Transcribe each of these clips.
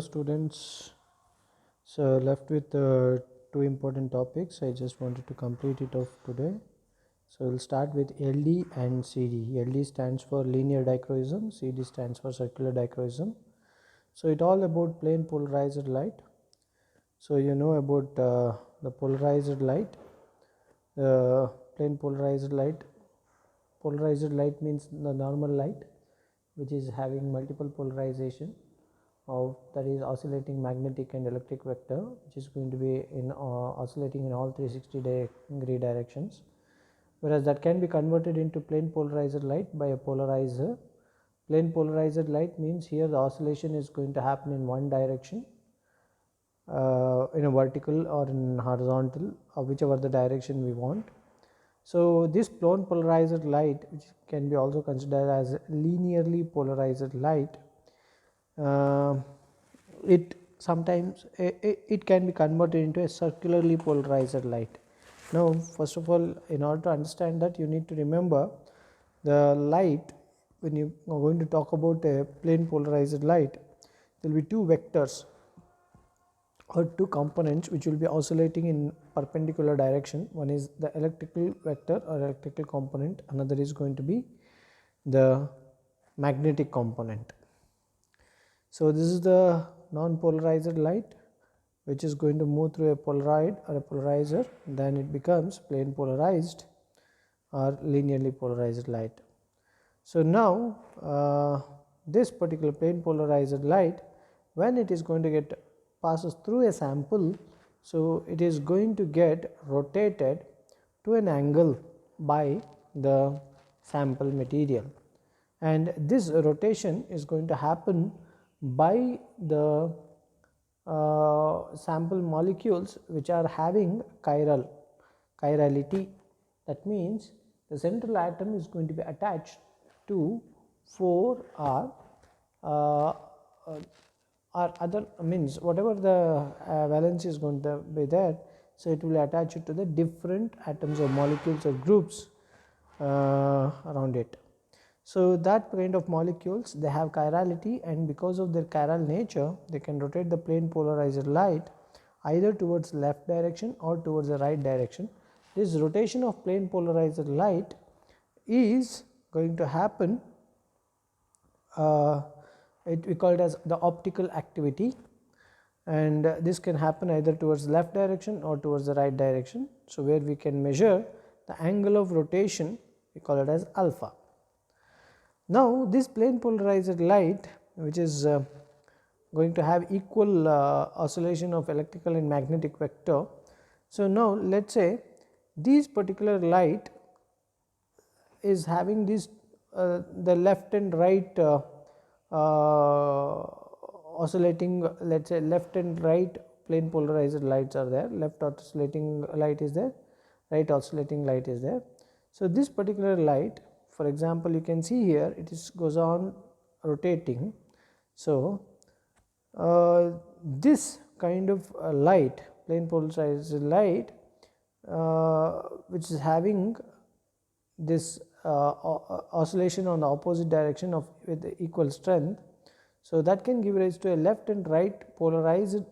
Students, so left with two important topics. I just wanted to complete it off today. So we'll start with LD and CD. LD stands for linear dichroism, CD stands for circular dichroism. So it all about plane polarized light. So you know about the polarized light. Plane polarized light. Polarized light means the normal light which is having multiple polarization of, that is, oscillating magnetic and electric vector, which is going to be in oscillating in all 360-degree directions, whereas that can be converted into plane polarized light by a polarizer. Plane polarized light means here the oscillation is going to happen in one direction, in a vertical or in horizontal, or whichever the direction we want. So this plane polarized light, which can be also considered as linearly polarized light, uh, it sometimes it can be converted into a circularly polarized light. Now first of all, in order to understand that, you need to remember the light. When you are going to talk about a plane polarized light, there will be two vectors or two components which will be oscillating in perpendicular direction. One is the electrical vector or electrical component, another is going to be the magnetic component. So this is the non-polarized light which is going to move through a polaroid or a polarizer, then it becomes plane polarized or linearly polarized light. So now this particular plane polarized light, when it is going to get passes through a sample, so it is going to get rotated to an angle by the sample material, and this rotation is going to happen by the sample molecules which are having chirality. That means the central atom is going to be attached to 4 uh, or other, means whatever the valence is going to be there, so it will attach it to the different atoms or molecules or groups around it. So that kind of molecules, they have chirality, and because of their chiral nature, they can rotate the plane polarized light either towards left direction or towards the right direction. This rotation of plane polarized light is going to happen, we call it as the optical activity, and this can happen either towards left direction or towards the right direction. So where we can measure the angle of rotation, we call it as alpha. Now this plane polarized light, which is going to have equal oscillation of electrical and magnetic vector. So now let us say this particular light is having this the left and right oscillating, let us say left and right plane polarized lights are there, left oscillating light is there, right oscillating light is there. So this particular light, for example, you can see here it is goes on rotating. So this kind of light, plane polarized light, which is having this oscillation on the opposite direction of with equal strength, so that can give rise to a left and right polarized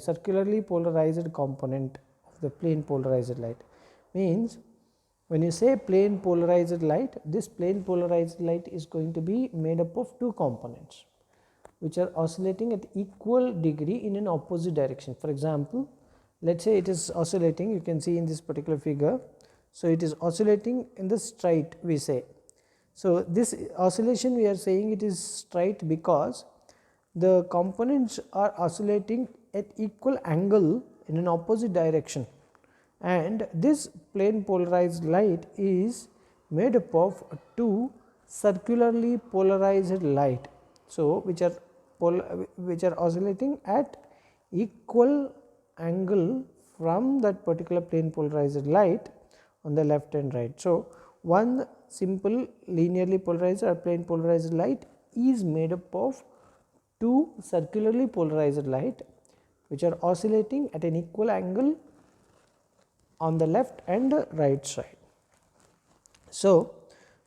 circularly polarized component of the plane polarized light. Means when you say plane polarized light, this plane polarized light is going to be made up of two components which are oscillating at equal degree in an opposite direction. For example, let us say it is oscillating, you can see in this particular figure. So it is oscillating in the straight, we say. So this oscillation, we are saying it is straight because the components are oscillating at equal angle in an opposite direction, and this plane polarized light is made up of two circularly polarized light, so which are oscillating at equal angle from that particular plane polarized light on the left and right. So one simple linearly polarized or plane polarized light is made up of two circularly polarized light which are oscillating at an equal angle on the left and right side. So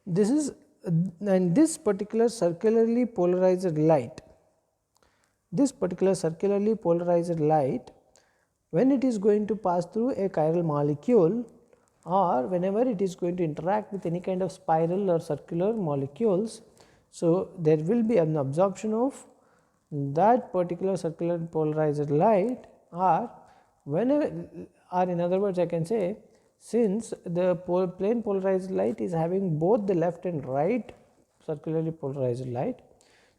this is, and this particular circularly polarized light this particular circularly polarized light, when it is going to pass through a chiral molecule or whenever it is going to interact with any kind of spiral or circular molecules, so there will be an absorption of that particular circular polarized light, or whenever, or in other words I can say, since the plane polarized light is having both the left and right circularly polarized light,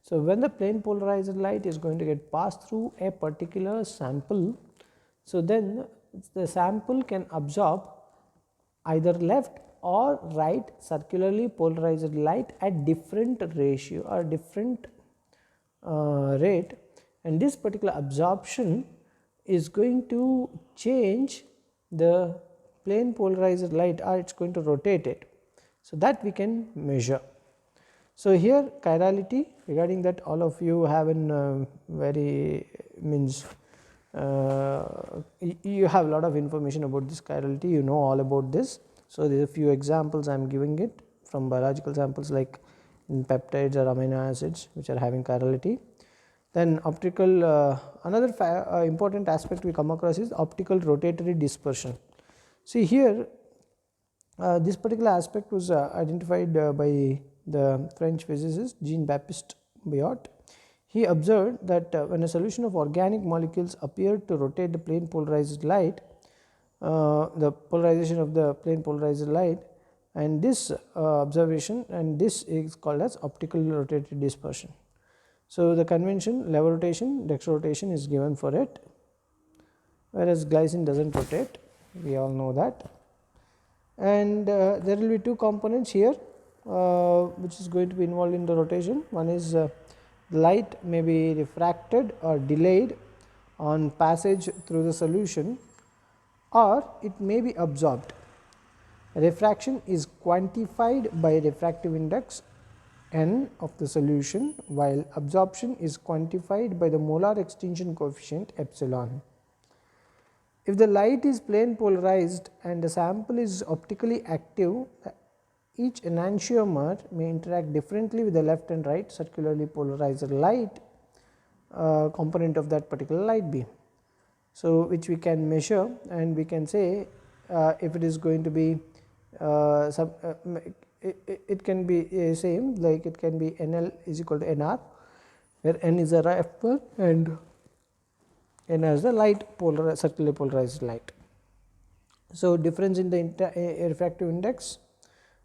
so when the plane polarized light is going to get passed through a particular sample, so then the sample can absorb either left or right circularly polarized light at different ratio or different rate, and this particular absorption is going to change the plane polarized light, or it is going to rotate it. So, that we can measure. So, here chirality, regarding that all of you have an very means you have a lot of information about this chirality, you know all about this. So, there are a few examples I am giving it from biological samples like in peptides or amino acids which are having chirality. Then optical another important aspect we come across is optical rotatory dispersion. See here this particular aspect was identified by the French physicist Jean-Baptiste Biot. He observed that when a solution of organic molecules appeared to rotate the plane polarized light, the polarization of the plane polarized light, and this observation, and this is called as optical rotatory dispersion. So, the convention lever rotation, dextro rotation is given for it, whereas glycine does not rotate, we all know that. And there will be two components here which is going to be involved in the rotation. One is light may be refracted or delayed on passage through the solution, or it may be absorbed. Refraction is quantified by refractive index N of the solution, while absorption is quantified by the molar extinction coefficient epsilon. If the light is plane polarized and the sample is optically active, each enantiomer may interact differently with the left and right circularly polarized light component of that particular light beam. So, which we can measure, and we can say if it is going to be it can be same, like it can be NL is equal to NR, where N is a refer and N as the light circularly polarized light. So, difference in the refractive index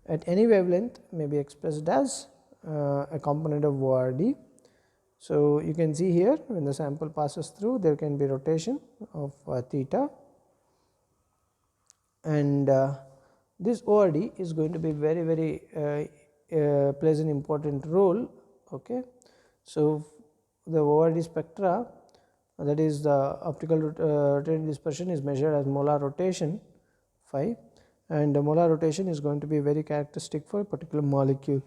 at any wavelength may be expressed as a component of ORD. So, you can see here when the sample passes through, there can be rotation of theta, and this ORD is going to be very plays an important role. Okay. So, the ORD spectra, that is the optical rotatory dispersion, is measured as molar rotation phi, and the molar rotation is going to be very characteristic for a particular molecule.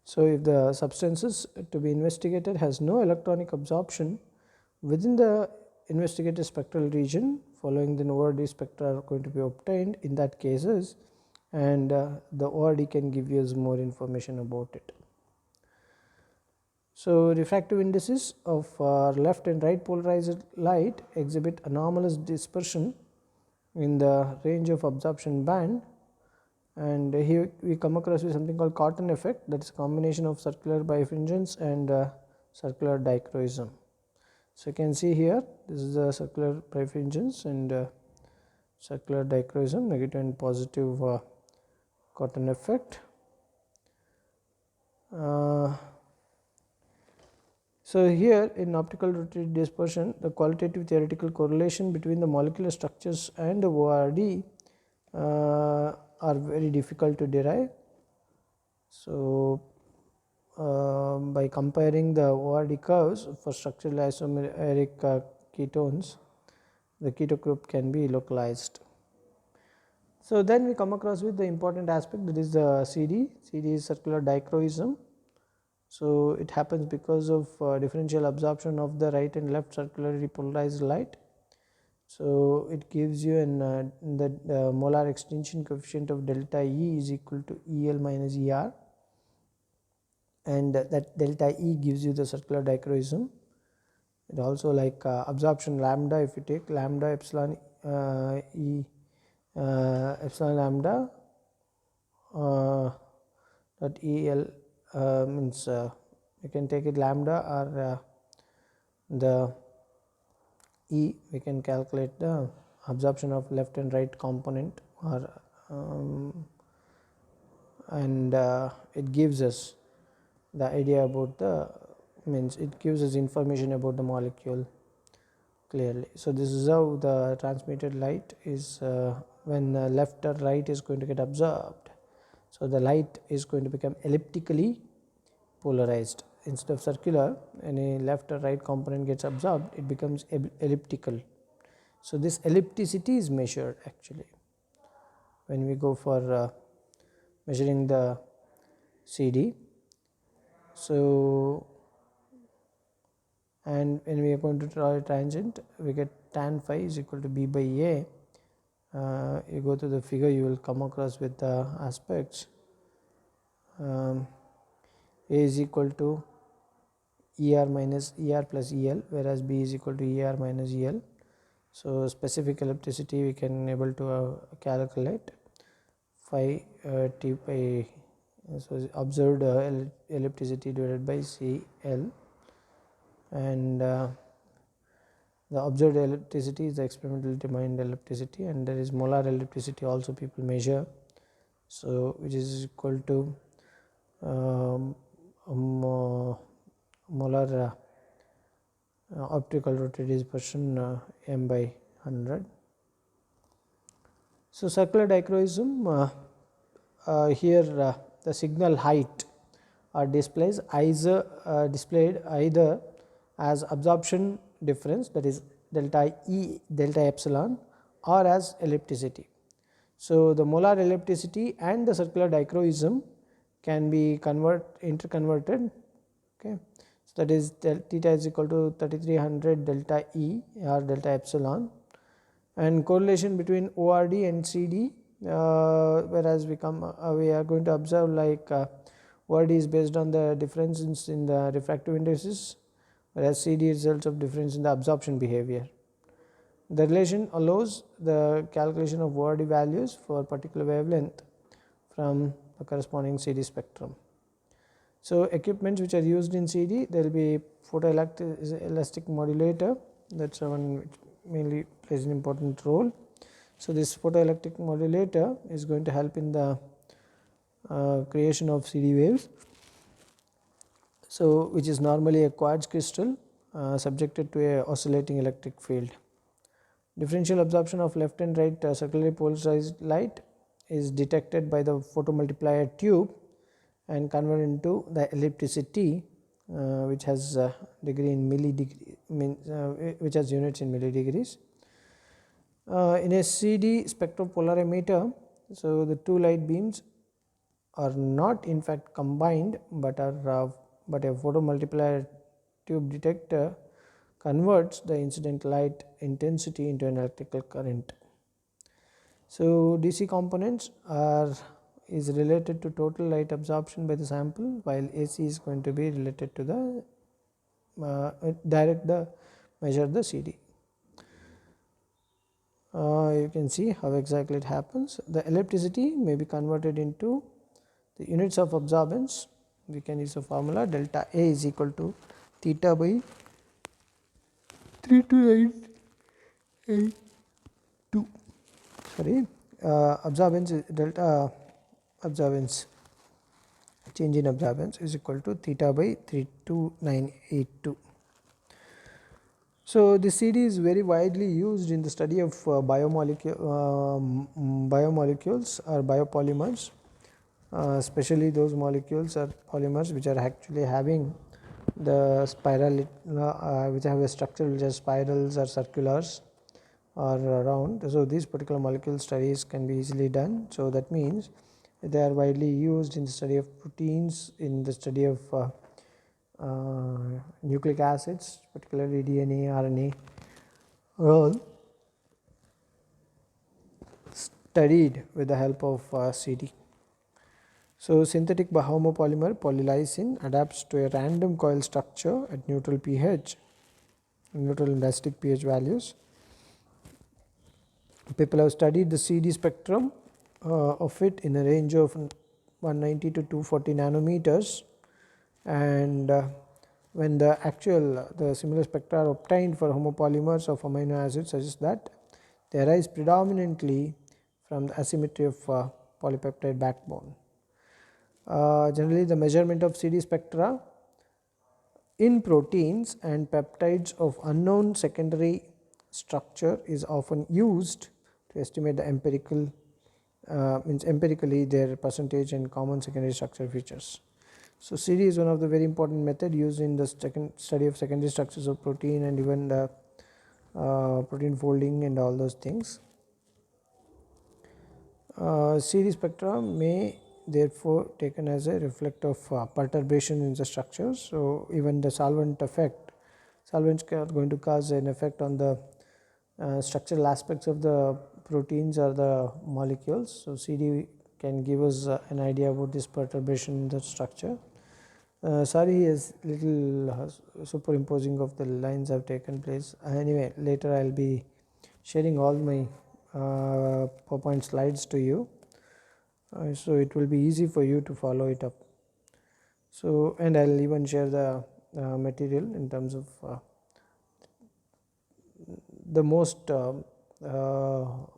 So, if the substances to be investigated has no electronic absorption within the investigated spectral region, following the ORD spectra are going to be obtained in that cases, and the ORD can give you more information about it. So, refractive indices of left and right polarized light exhibit anomalous dispersion in the range of absorption band, and here we come across with something called Cotton effect, that is combination of circular birefringence and circular dichroism. So, you can see here this is the circular birefringence and circular dichroism, negative and positive Cotton effect. So, here in optical rotatory dispersion, the qualitative theoretical correlation between the molecular structures and the ORD are very difficult to derive. So, by comparing the ORD curves for structural isomeric ketones, the keto group can be localized. So, then we come across with the important aspect, that is the CD. CD is circular dichroism. So, it happens because of differential absorption of the right and left circularly polarized light. So, it gives you the molar extinction coefficient of delta E is equal to EL minus ER. and that delta E gives you the circular dichroism. It also like absorption lambda, if you take lambda epsilon E epsilon lambda dot EL means you can take it lambda or the E, we can calculate the absorption of left and right component, or and it gives us the idea about the, means it gives us information about the molecule clearly. So this is how the transmitted light is when left or right is going to get absorbed. So the light is going to become elliptically polarized. Instead of circular, any left or right component gets absorbed, it becomes elliptical. So this ellipticity is measured actually when we go for measuring the CD. So, and when we are going to draw a tangent, we get tan phi is equal to B by A. You go to the figure, you will come across with the aspects. A is equal to ER minus ER plus EL, whereas B is equal to ER minus EL. So specific ellipticity we can able to calculate phi T by, so observed ellipticity divided by CL, and the observed ellipticity is the experimentally determined ellipticity, and there is molar ellipticity also people measure, so which is equal to molar optical rotate dispersion m by 100. So circular dichroism, here the signal height are displayed either as absorption difference, that is delta E delta epsilon, or as ellipticity. So the molar ellipticity and the circular dichroism can be interconverted. Okay. So that is theta is equal to 3300 delta E or delta epsilon, and correlation between ORD and CD, whereas we are going to observe like ORD is based on the differences in the refractive indices, whereas CD results of difference in the absorption behavior. The relation allows the calculation of ORD values for particular wavelength from the corresponding CD spectrum. So equipments which are used in CD, there will be photoelastic modulator, that's one which mainly plays an important role. So this photoelectric modulator is going to help in the creation of CD waves, so which is normally a quartz crystal subjected to a oscillating electric field. Differential absorption of left and right circularly polarized light is detected by the photomultiplier tube and converted into the ellipticity, which has degree in millidegree, which has units in millidegrees. In a CD spectropolarimeter, so the two light beams are not in fact combined, but a photomultiplier tube detector converts the incident light intensity into an electrical current. So DC components is related to total light absorption by the sample, while AC is going to be related to the measure the CD. You can see how exactly it happens. The ellipticity may be converted into the units of absorbance. We can use a formula delta A is equal to theta by 3282. Sorry, absorbance delta absorbance, change in absorbance is equal to theta by 32982. So this CD is very widely used in the study of biomolecules or biopolymers, especially those molecules or polymers which are actually having the spiral, which have a structure which has spirals or circulars or round. So these particular molecule studies can be easily done. So that means they are widely used in the study of proteins, in the study of nucleic acids, particularly DNA, RNA, are all studied with the help of CD. So synthetic homopolymer polylysine adapts to a random coil structure at neutral pH, neutral and acidic pH values. People have studied the CD spectrum of it in a range of 190 to 240 nanometers, and when the similar spectra are obtained for homopolymers of amino acids suggests that they arise predominantly from the asymmetry of polypeptide backbone. Generally, the measurement of CD spectra in proteins and peptides of unknown secondary structure is often used to estimate the empirically their percentage and common secondary structure features. So CD is one of the very important method used in the study of secondary structures of protein and even the protein folding and all those things. CD spectra may therefore taken as a reflect of perturbation in the structure. So even the solvents are going to cause an effect on the structural aspects of the proteins or the molecules. So CD can give us an idea about this perturbation in the structure. Sorry, is little superimposing of the lines have taken place. Anyway, later I will be sharing all my PowerPoint slides to you, so it will be easy for you to follow it up. So, and I will even share the material in terms of the most probable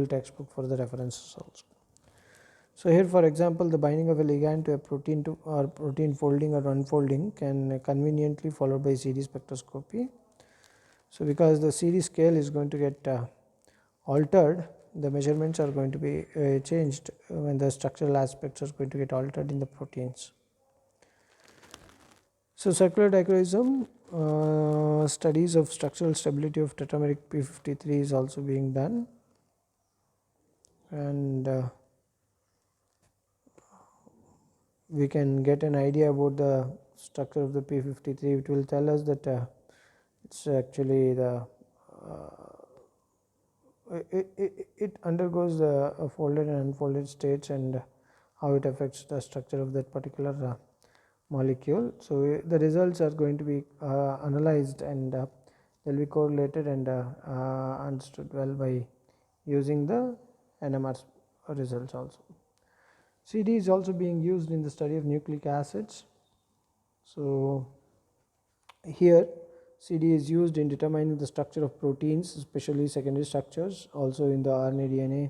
textbook for the references also. So here, for example, the binding of a ligand to a protein or protein folding or unfolding can conveniently followed by CD spectroscopy. So because the CD scale is going to get altered, the measurements are going to be changed when the structural aspects are going to get altered in the proteins. So circular dichroism, studies of structural stability of tetrameric P53 is also being done, and we can get an idea about the structure of the P53. It will tell us that it's actually the it undergoes the folded and unfolded states and how it affects the structure of that particular molecule. So the results are going to be analyzed, and they will be correlated and understood well by using the NMR results also. CD is also being used in the study of nucleic acids. So here CD is used in determining the structure of proteins, especially secondary structures, also in the RNA DNA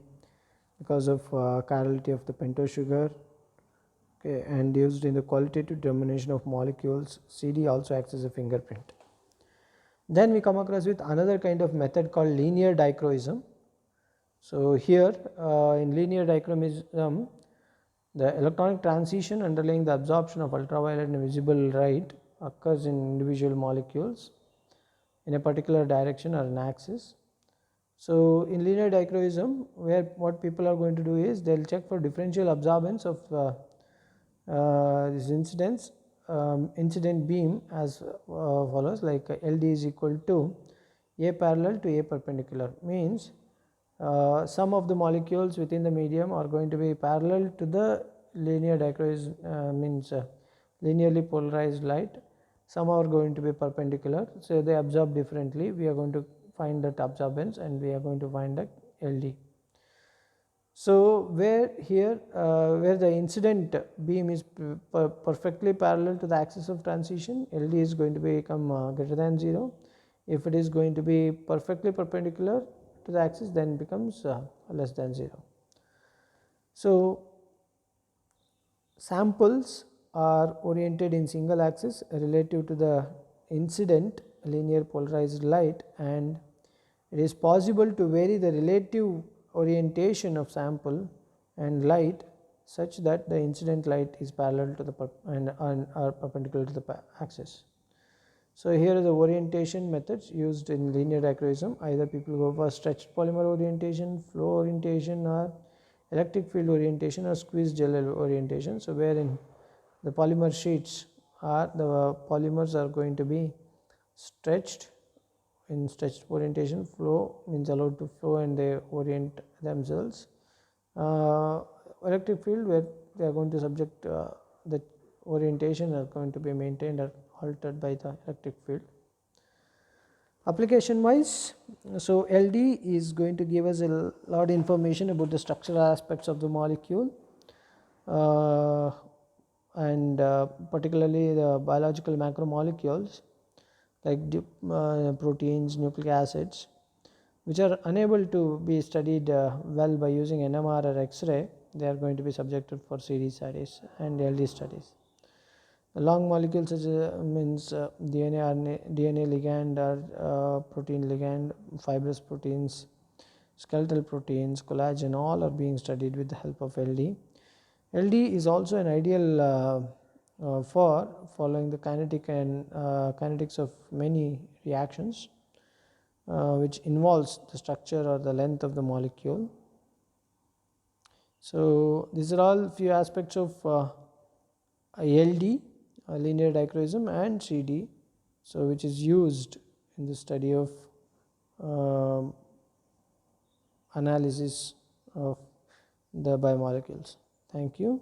because of chirality of the pentose sugar. Okay, and used in the qualitative determination of molecules. CD also acts as a fingerprint. Then we come across with another kind of method called linear dichroism. So here in linear dichroism, the electronic transition underlying the absorption of ultraviolet and visible light occurs in individual molecules in a particular direction or an axis. So in linear dichroism, where what people are going to do is they will check for differential absorbance of this incident beam as follows, like LD is equal to A parallel to A perpendicular, means some of the molecules within the medium are going to be parallel to the linear dichroism, means linearly polarized light. Some are going to be perpendicular, so they absorb differently. We are going to find that absorbance and we are going to find that LD. So where here where the incident beam is perfectly parallel to the axis of transition, LD is going to become greater than 0. If it is going to be perfectly perpendicular to the axis, then becomes less than 0. So samples are oriented in single axis relative to the incident linear polarized light, and it is possible to vary the relative orientation of sample and light such that the incident light is parallel to the and are perpendicular to the axis. So here are the orientation methods used in linear dichroism. Either people go for stretched polymer orientation, flow orientation, or electric field orientation, or squeezed gel orientation. So wherein the polymer sheets are the polymers are going to be stretched in stretched orientation. Flow means allowed to flow and they orient themselves. Electric field, where they are going to subject the orientation are going to be maintained or altered by the electric field. Application wise, so LD is going to give us a lot of information about the structural aspects of the molecule, and particularly the biological macromolecules like proteins, nucleic acids, which are unable to be studied well by using NMR or X-ray. They are going to be subjected for CD studies and LD studies. The long molecules means DNA, RNA, DNA ligand or protein ligand, fibrous proteins, skeletal proteins, collagen, all are being studied with the help of LD. LD is also an ideal for following the kinetic and kinetics of many reactions, which involves the structure or the length of the molecule. So these are all few aspects of LD, linear dichroism, and CD, so which is used in the study of analysis of the biomolecules. Thank you.